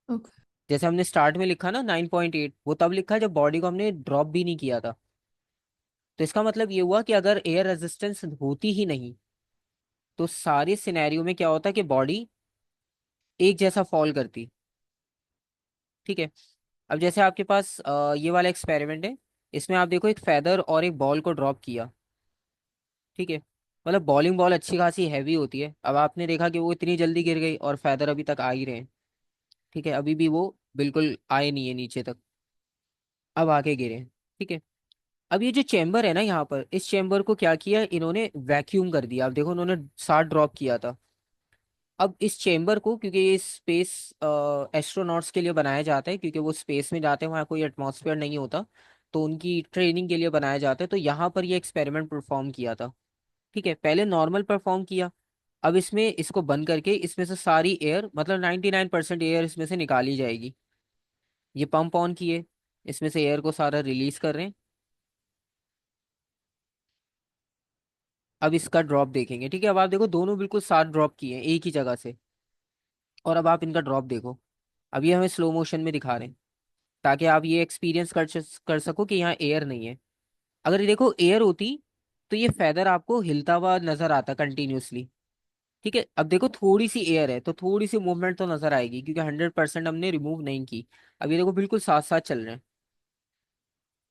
ओके। जैसे हमने स्टार्ट में लिखा ना 9.8, वो तब लिखा जब बॉडी को हमने ड्रॉप भी नहीं किया था। तो इसका मतलब ये हुआ कि अगर एयर रेजिस्टेंस होती ही नहीं, तो सारे सिनेरियो में क्या होता कि बॉडी एक जैसा फॉल करती। ठीक है। अब जैसे आपके पास ये वाला एक्सपेरिमेंट है, इसमें आप देखो एक फेदर और एक बॉल को ड्रॉप किया। ठीक है, मतलब बॉलिंग बॉल अच्छी खासी हैवी होती है, अब आपने देखा कि वो इतनी जल्दी गिर गई और फेदर अभी तक आ ही रहे हैं। ठीक है, अभी भी वो बिल्कुल आए नहीं है नीचे तक, अब आके गिरे हैं। ठीक है। अब ये जो चेंबर है ना, यहाँ पर इस चेंबर को क्या किया इन्होंने, वैक्यूम कर दिया। अब देखो उन्होंने 60 ड्रॉप किया था। अब इस चेंबर को, क्योंकि ये स्पेस एस्ट्रोनॉट्स के लिए बनाया जाता है, क्योंकि वो स्पेस में जाते हैं वहाँ कोई एटमॉस्फेयर नहीं होता, तो उनकी ट्रेनिंग के लिए बनाया जाता है। तो यहाँ पर ये एक्सपेरिमेंट परफॉर्म किया था। ठीक है, पहले नॉर्मल परफॉर्म किया। अब इसमें इसको बंद करके इसमें से सारी एयर, मतलब 99% एयर इसमें से निकाली जाएगी। ये पंप ऑन किए, इसमें से एयर को सारा रिलीज कर रहे हैं। अब इसका ड्रॉप देखेंगे। ठीक है, अब आप देखो दोनों बिल्कुल साथ ड्रॉप किए हैं एक ही जगह से। और अब आप इनका ड्रॉप देखो। अब ये हमें स्लो मोशन में दिखा रहे हैं, ताकि आप ये एक्सपीरियंस कर सको कि यहाँ एयर नहीं है। अगर ये देखो एयर होती, तो ये फेदर आपको हिलता हुआ नजर आता कंटिन्यूसली। ठीक है, अब देखो थोड़ी सी एयर है तो थोड़ी सी मूवमेंट तो नजर आएगी, क्योंकि 100% हमने रिमूव नहीं की। अब ये देखो बिल्कुल साथ साथ चल रहे हैं।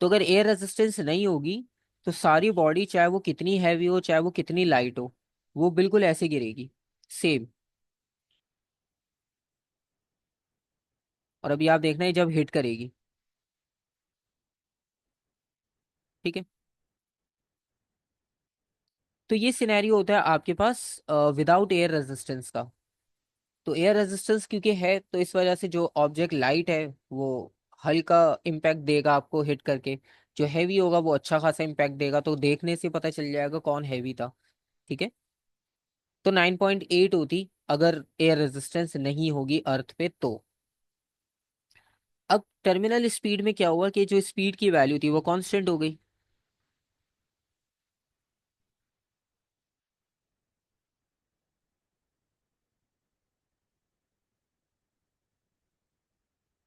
तो अगर एयर रेजिस्टेंस नहीं होगी तो सारी बॉडी, चाहे वो कितनी हैवी हो चाहे वो कितनी लाइट हो, वो बिल्कुल ऐसे गिरेगी, सेम। और अभी आप देखना है जब हिट करेगी। ठीक है, तो ये सिनेरियो होता है आपके पास विदाउट एयर रेजिस्टेंस का। तो एयर रेजिस्टेंस क्योंकि है, तो इस वजह से जो ऑब्जेक्ट लाइट है वो हल्का इम्पैक्ट देगा आपको हिट करके। जो हैवी होगा वो अच्छा खासा इम्पैक्ट देगा, तो देखने से पता चल जाएगा कौन हैवी था। ठीक है, तो 9.8 होती अगर एयर रेजिस्टेंस नहीं होगी अर्थ पे तो। अब टर्मिनल स्पीड में क्या हुआ कि जो स्पीड की वैल्यू थी वो कांस्टेंट हो गई।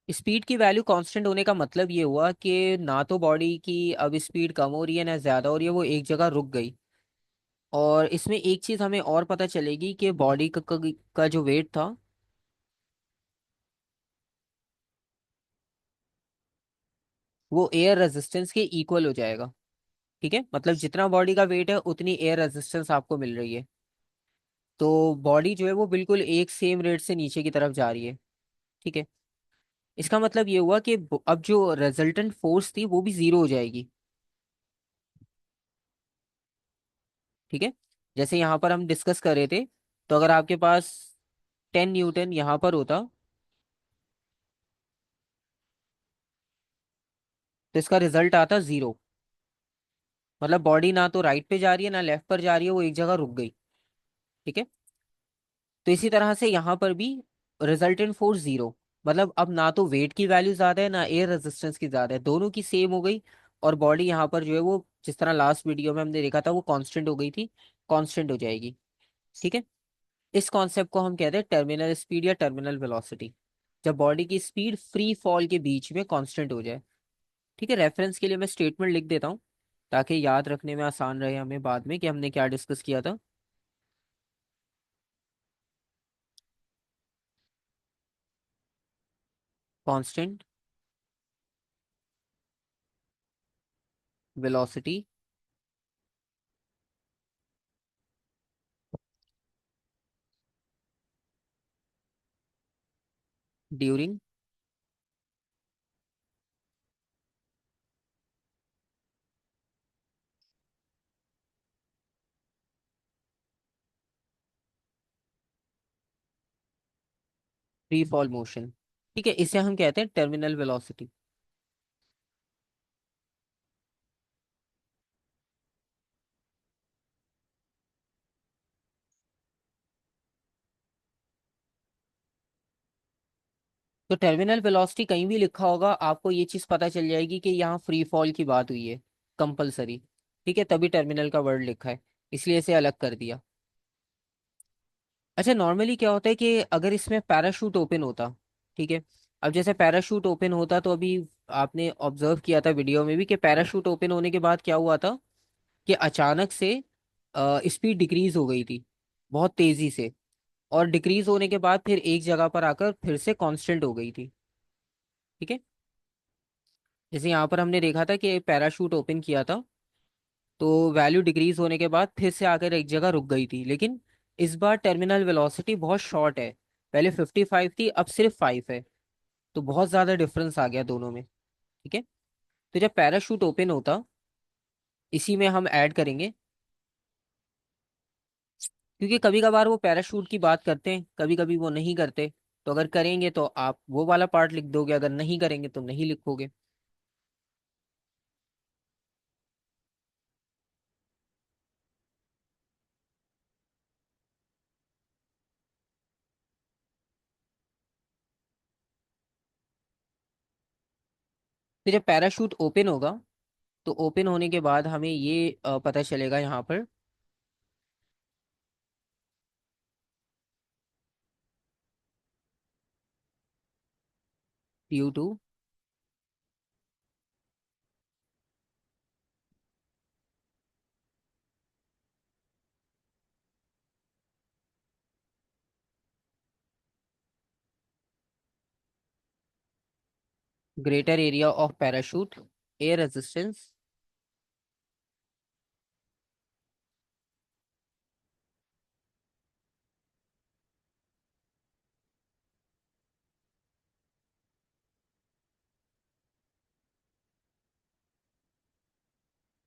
स्पीड की वैल्यू कांस्टेंट होने का मतलब ये हुआ कि ना तो बॉडी की अब स्पीड कम हो रही है ना ज्यादा हो रही है, वो एक जगह रुक गई। और इसमें एक चीज हमें और पता चलेगी कि बॉडी का जो वेट था, वो एयर रेजिस्टेंस के इक्वल हो जाएगा। ठीक है, मतलब जितना बॉडी का वेट है उतनी एयर रेजिस्टेंस आपको मिल रही है। तो बॉडी जो है वो बिल्कुल एक सेम रेट से नीचे की तरफ जा रही है। ठीक है, इसका मतलब ये हुआ कि अब जो रिजल्टेंट फोर्स थी वो भी जीरो हो जाएगी। ठीक है, जैसे यहाँ पर हम डिस्कस कर रहे थे, तो अगर आपके पास 10 न्यूटन यहाँ पर होता तो इसका रिजल्ट आता जीरो। मतलब बॉडी ना तो राइट पे जा रही है ना लेफ्ट पर जा रही है, वो एक जगह रुक गई। ठीक है, तो इसी तरह से यहाँ पर भी रिजल्टेंट फोर्स जीरो। मतलब अब ना तो वेट की वैल्यू ज्यादा है ना एयर रेजिस्टेंस की ज्यादा है, दोनों की सेम हो गई। और बॉडी यहाँ पर जो है वो जिस तरह लास्ट वीडियो में हमने देखा था वो कांस्टेंट हो गई थी, कांस्टेंट हो जाएगी। ठीक है, इस कॉन्सेप्ट को हम कहते हैं टर्मिनल स्पीड या टर्मिनल वेलोसिटी, जब बॉडी की स्पीड फ्री फॉल के बीच में कांस्टेंट हो जाए। ठीक है, रेफरेंस के लिए मैं स्टेटमेंट लिख देता हूँ ताकि याद रखने में आसान रहे हमें बाद में कि हमने क्या डिस्कस किया था। Constant velocity during free fall motion. ठीक है, इसे हम कहते हैं टर्मिनल वेलोसिटी। तो टर्मिनल वेलोसिटी कहीं भी लिखा होगा आपको ये चीज पता चल जाएगी कि यहाँ फ्री फॉल की बात हुई है, कंपलसरी। ठीक है, तभी टर्मिनल का वर्ड लिखा है, इसलिए इसे अलग कर दिया। अच्छा, नॉर्मली क्या होता है कि अगर इसमें पैराशूट ओपन होता, ठीक है, अब जैसे पैराशूट ओपन होता तो अभी आपने ऑब्जर्व किया था वीडियो में भी कि पैराशूट ओपन होने के बाद क्या हुआ था कि अचानक से स्पीड डिक्रीज हो गई थी बहुत तेजी से। और डिक्रीज होने के बाद फिर एक जगह पर आकर फिर से कांस्टेंट हो गई थी। ठीक है, जैसे यहाँ पर हमने देखा था कि पैराशूट ओपन किया था तो वैल्यू डिक्रीज होने के बाद फिर से आकर एक जगह रुक गई थी, लेकिन इस बार टर्मिनल वेलोसिटी बहुत शॉर्ट है। पहले 55 थी, अब सिर्फ 5 है। तो बहुत ज्यादा डिफरेंस आ गया दोनों में। ठीक है, तो जब पैराशूट ओपन होता, इसी में हम ऐड करेंगे, क्योंकि कभी कभार वो पैराशूट की बात करते हैं कभी कभी वो नहीं करते। तो अगर करेंगे तो आप वो वाला पार्ट लिख दोगे, अगर नहीं करेंगे तो नहीं लिखोगे। तो जब पैराशूट ओपन होगा तो ओपन होने के बाद हमें ये पता चलेगा यहाँ पर due to greater area of parachute, air resistance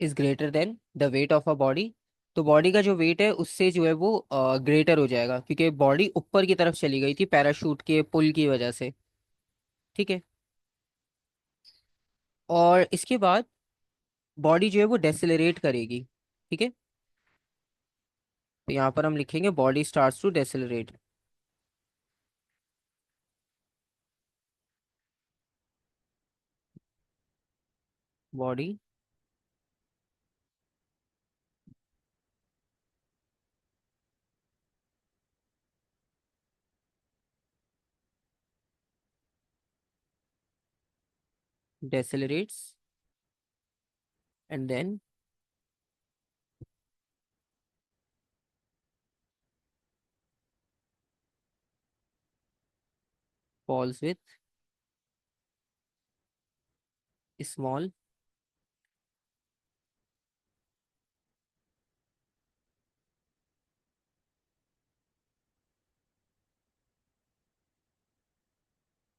is greater than the weight of a body. तो बॉडी का जो वेट है उससे जो है वो ग्रेटर हो जाएगा, क्योंकि बॉडी ऊपर की तरफ चली गई थी पैराशूट के पुल की वजह से। ठीक है। और इसके बाद बॉडी जो है वो डेसिलरेट करेगी। ठीक है। तो यहाँ पर हम लिखेंगे body starts to decelerate. Body decelerates and then falls with small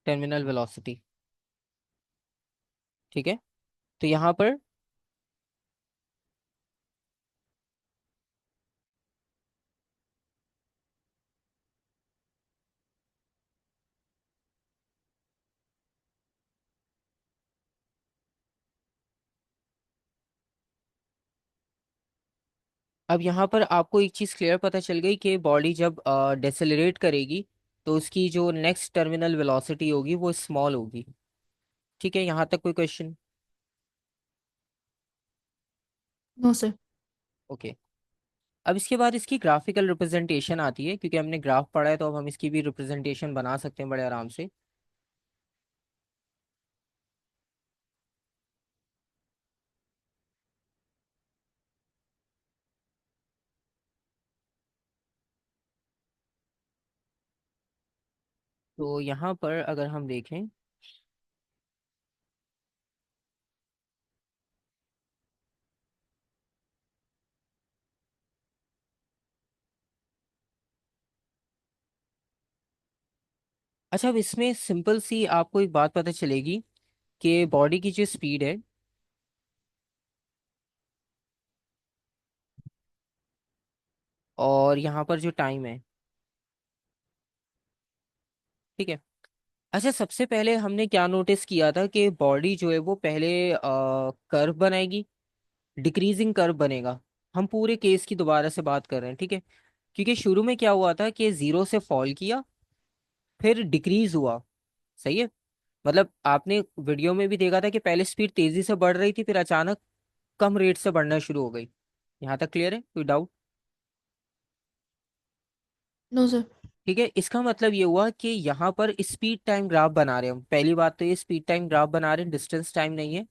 terminal velocity. ठीक है। तो यहाँ पर अब यहाँ पर आपको एक चीज क्लियर पता चल गई कि बॉडी जब डेसेलरेट करेगी तो उसकी जो नेक्स्ट टर्मिनल वेलोसिटी होगी वो स्मॉल होगी। ठीक है, यहाँ तक कोई क्वेश्चन? No sir. ओके। अब इसके बाद इसकी ग्राफिकल रिप्रेजेंटेशन आती है, क्योंकि हमने ग्राफ पढ़ा है तो अब हम इसकी भी रिप्रेजेंटेशन बना सकते हैं बड़े आराम से। तो यहाँ पर अगर हम देखें, अच्छा अब इसमें सिंपल सी आपको एक बात पता चलेगी कि बॉडी की जो स्पीड है और यहाँ पर जो टाइम है। ठीक है। अच्छा सबसे पहले हमने क्या नोटिस किया था कि बॉडी जो है वो पहले कर्व बनाएगी, डिक्रीजिंग कर्व बनेगा। हम पूरे केस की दोबारा से बात कर रहे हैं, ठीक है। क्योंकि शुरू में क्या हुआ था कि जीरो से फॉल किया, फिर डिक्रीज हुआ। सही है। मतलब आपने वीडियो में भी देखा था कि पहले स्पीड तेजी से बढ़ रही थी, फिर अचानक कम रेट से बढ़ना शुरू हो गई। यहाँ तक क्लियर है, कोई डाउट? No sir. ठीक है, इसका मतलब ये हुआ कि यहाँ पर स्पीड टाइम ग्राफ बना रहे हैं हम। पहली बात तो ये स्पीड टाइम ग्राफ बना रहे हैं, डिस्टेंस टाइम नहीं है।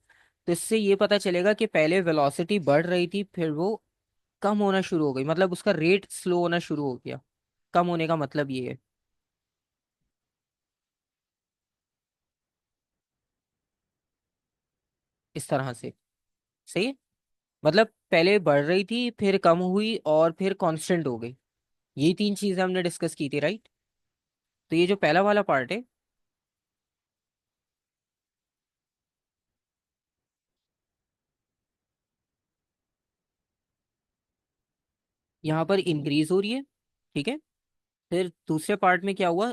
तो इससे ये पता चलेगा कि पहले वेलोसिटी बढ़ रही थी, फिर वो कम होना शुरू हो गई, मतलब उसका रेट स्लो होना शुरू हो गया। कम होने का मतलब ये है, इस तरह से। सही है। मतलब पहले बढ़ रही थी, फिर कम हुई और फिर कांस्टेंट हो गई। यही तीन चीजें हमने डिस्कस की थी, राइट? तो ये जो पहला वाला पार्ट है, यहाँ पर इंक्रीज हो रही है। ठीक है। फिर दूसरे पार्ट में क्या हुआ?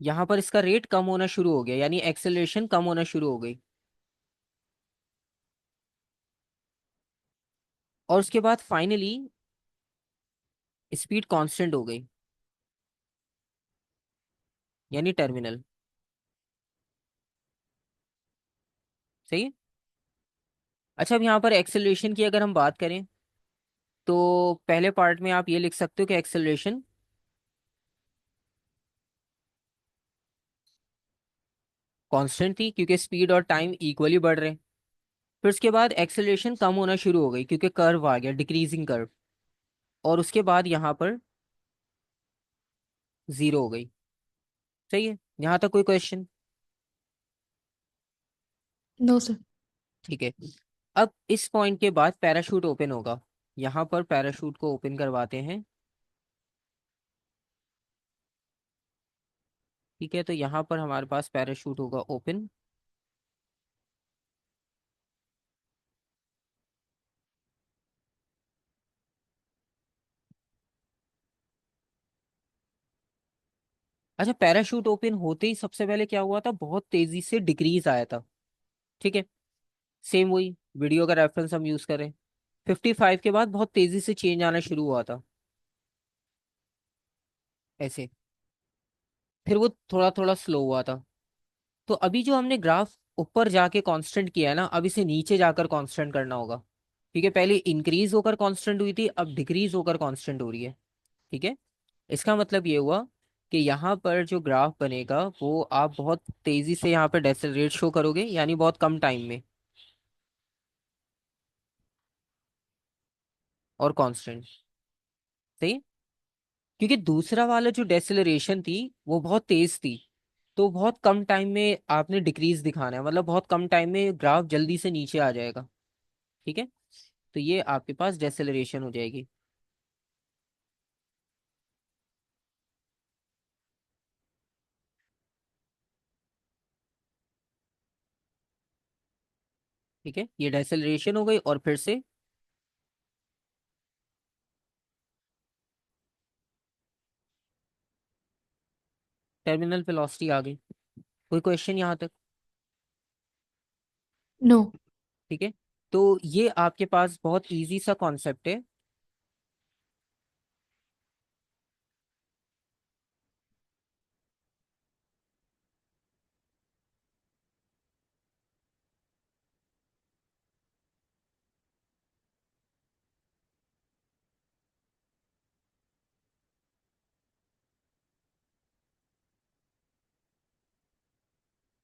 यहाँ पर इसका रेट कम होना शुरू हो गया, यानी एक्सेलरेशन कम होना शुरू हो गई। और उसके बाद फाइनली स्पीड कांस्टेंट हो गई, यानी टर्मिनल। सही है। अच्छा अब यहाँ पर एक्सेलरेशन की अगर हम बात करें तो पहले पार्ट में आप ये लिख सकते हो कि एक्सेलरेशन कांस्टेंट थी, क्योंकि स्पीड और टाइम इक्वली बढ़ रहे हैं। फिर उसके बाद एक्सेलरेशन कम होना शुरू हो गई, क्योंकि कर्व आ गया, डिक्रीजिंग कर्व। और उसके बाद यहाँ पर जीरो हो गई। सही है, यहाँ तक कोई क्वेश्चन? No sir. ठीक है। अब इस पॉइंट के बाद पैराशूट ओपन होगा। यहाँ पर पैराशूट को ओपन करवाते हैं। ठीक है, तो यहाँ पर हमारे पास पैराशूट होगा ओपन। अच्छा, पैराशूट ओपन होते ही सबसे पहले क्या हुआ था, बहुत तेजी से डिक्रीज आया था। ठीक है, सेम वही वीडियो का रेफरेंस हम यूज करें। 55 के बाद बहुत तेजी से चेंज आना शुरू हुआ था, ऐसे। फिर वो थोड़ा थोड़ा स्लो हुआ था। तो अभी जो हमने ग्राफ ऊपर जाके कांस्टेंट किया है ना, अब इसे नीचे जाकर कांस्टेंट करना होगा। ठीक है, पहले इंक्रीज होकर कांस्टेंट हुई थी, अब डिक्रीज होकर कांस्टेंट हो रही है। ठीक है, इसका मतलब ये हुआ कि यहाँ पर जो ग्राफ बनेगा वो आप बहुत तेजी से यहाँ पर डेसेलरेट शो करोगे, यानी बहुत कम टाइम में, और कांस्टेंट। सही है? क्योंकि दूसरा वाला जो डेसेलरेशन थी वो बहुत तेज थी, तो बहुत कम टाइम में आपने डिक्रीज दिखाना है, मतलब बहुत कम टाइम में ग्राफ जल्दी से नीचे आ जाएगा। ठीक है, तो ये आपके पास डेसेलरेशन हो जाएगी। ठीक है, ये डेसेलरेशन हो गई, और फिर से टर्मिनल वेलोसिटी आ गई। कोई क्वेश्चन यहाँ तक? नो। ठीक है, तो ये आपके पास बहुत इजी सा कॉन्सेप्ट है।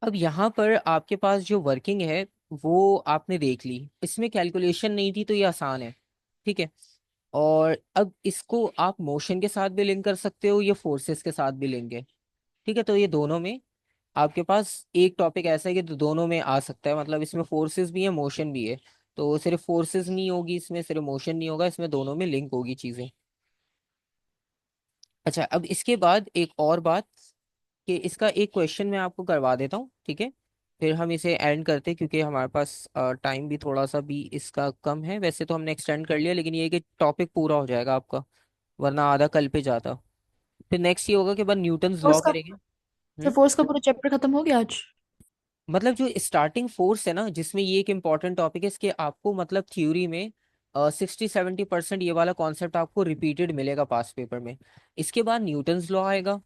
अब यहाँ पर आपके पास जो वर्किंग है वो आपने देख ली, इसमें कैलकुलेशन नहीं थी, तो ये आसान है। ठीक है, और अब इसको आप मोशन के साथ भी लिंक कर सकते हो, ये फोर्सेस के साथ भी लिंक है। ठीक है, तो ये दोनों में आपके पास एक टॉपिक ऐसा है कि दोनों में आ सकता है, मतलब इसमें फोर्सेस भी है, मोशन भी है। तो सिर्फ फोर्सेस नहीं होगी इसमें, सिर्फ मोशन नहीं होगा इसमें, दोनों में लिंक होगी चीजें। अच्छा, अब इसके बाद एक और बात, कि इसका एक क्वेश्चन मैं आपको करवा देता हूँ, ठीक है? फिर हम इसे एंड करते हैं, क्योंकि हमारे पास टाइम भी थोड़ा सा भी इसका कम है। वैसे तो हमने एक्सटेंड कर लिया, लेकिन ये है कि टॉपिक पूरा हो जाएगा आपका, वरना आधा कल पे जाता। फिर नेक्स्ट ये होगा कि बस न्यूटन्स लॉ फोर्स का करेंगे। सर, हम्म। फोर्स का पूरा चैप्टर खत्म हो गया आज? मतलब जो स्टार्टिंग फोर्स है ना, जिसमें ये एक इंपॉर्टेंट टॉपिक है, इसके आपको मतलब थ्योरी में 60-70% ये वाला कॉन्सेप्ट आपको रिपीटेड मिलेगा पास पेपर में। इसके बाद न्यूटन्स लॉ आएगा।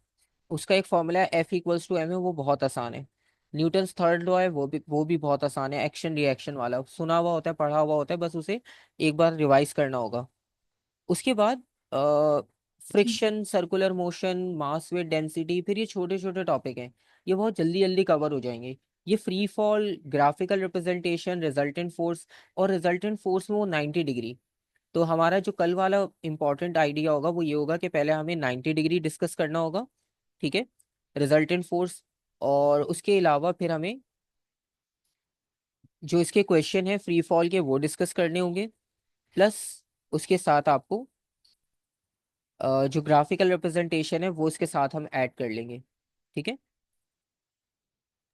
उसका एक फॉर्मूला है F=ma, वो बहुत आसान है। न्यूटन्स थर्ड लॉ है, वो भी बहुत आसान है, एक्शन रिएक्शन वाला, सुना हुआ होता है, पढ़ा हुआ होता है, बस उसे एक बार रिवाइज करना होगा। उसके बाद ठीक। Friction, circular motion, mass weight density, फिर ये छोटे छोटे टॉपिक हैं, ये बहुत जल्दी जल्दी कवर हो जाएंगे। ये free fall, graphical representation, resultant force, और रिजल्टेंट फोर्स में वो 90 डिग्री। तो हमारा जो कल वाला इंपॉर्टेंट आइडिया होगा वो ये होगा कि पहले हमें 90 डिग्री डिस्कस करना होगा। ठीक है, रिजल्टेंट फोर्स, और उसके अलावा फिर हमें जो इसके क्वेश्चन है फ्री फॉल के वो डिस्कस करने होंगे। प्लस उसके साथ आपको जो ग्राफिकल रिप्रेजेंटेशन है वो इसके साथ हम ऐड कर लेंगे। ठीक है।